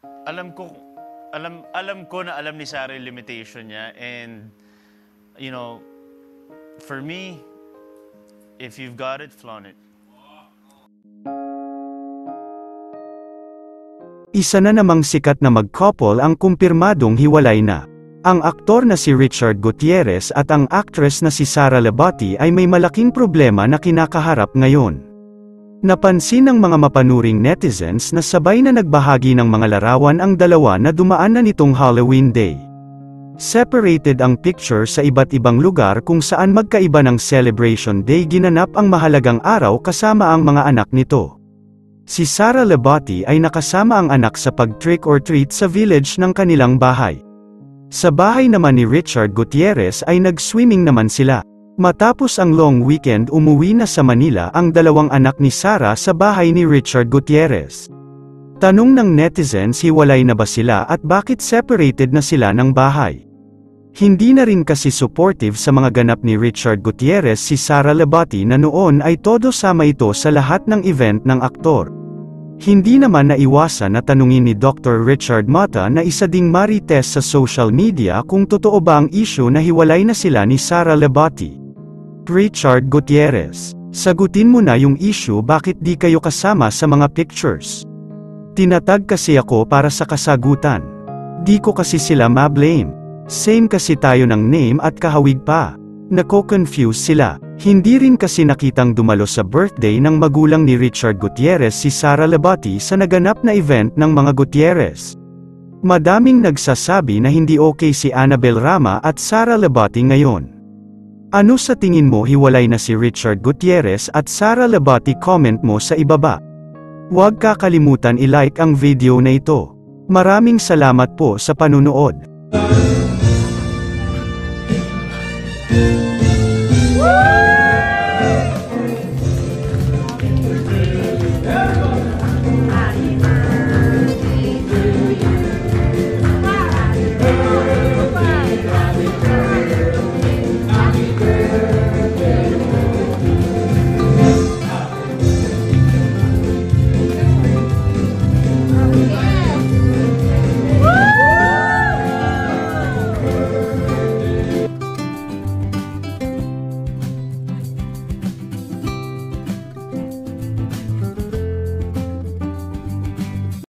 alam ko alam ko na alam ni Sarah yung limitation niya, and you know, for me, if you've got it, flaunt it. Isa na namang sikat na mag-couple ang kumpirmadong hiwalay na. Ang aktor na si Richard Gutierrez at ang actress na si Sara Lebati ay may malaking problema na kinakaharap ngayon. Napansin ng mga mapanuring netizens na sabay na nagbahagi ng mga larawan ang dalawa na dumaan na nitong Halloween Day. Separated ang picture sa iba't ibang lugar kung saan magkaiba ng Celebration Day ginanap ang mahalagang araw kasama ang mga anak nito. Si Sara Lebati ay nakasama ang anak sa pag-trick or treat sa village ng kanilang bahay. Sa bahay naman ni Richard Gutierrez ay nag-swimming naman sila. Matapos ang long weekend, umuwi na sa Manila ang dalawang anak ni Sara sa bahay ni Richard Gutierrez. Tanong ng netizens, hiwalay na ba sila at bakit separated na sila ng bahay? Hindi na rin kasi supportive sa mga ganap ni Richard Gutierrez si Sara Lebati na noon ay todo sama ito sa lahat ng event ng aktor. Hindi naman naiwasan na tanungin ni Dr. Richard Mata na isa ding marites sa social media kung totoo ba ang issue na hiwalay na sila ni Sara Lebati. Richard Gutierrez, sagutin mo na yung issue, bakit di kayo kasama sa mga pictures? Tinatag kasi ako para sa kasagutan. Di ko kasi sila ma-blame. Same kasi tayo ng name at kahawig pa. Nako-confuse sila. Hindi rin kasi nakitang dumalo sa birthday ng magulang ni Richard Gutierrez si Sara Lebati sa naganap na event ng mga Gutierrez. Madaming nagsasabi na hindi okay si Annabel Rama at Sara Lebati ngayon. Ano sa tingin mo, hiwalay na si Richard Gutierrez at Sara Lebati? Comment mo sa ibaba. Huwag kakalimutan i-like ang video na ito. Maraming salamat po sa panunood.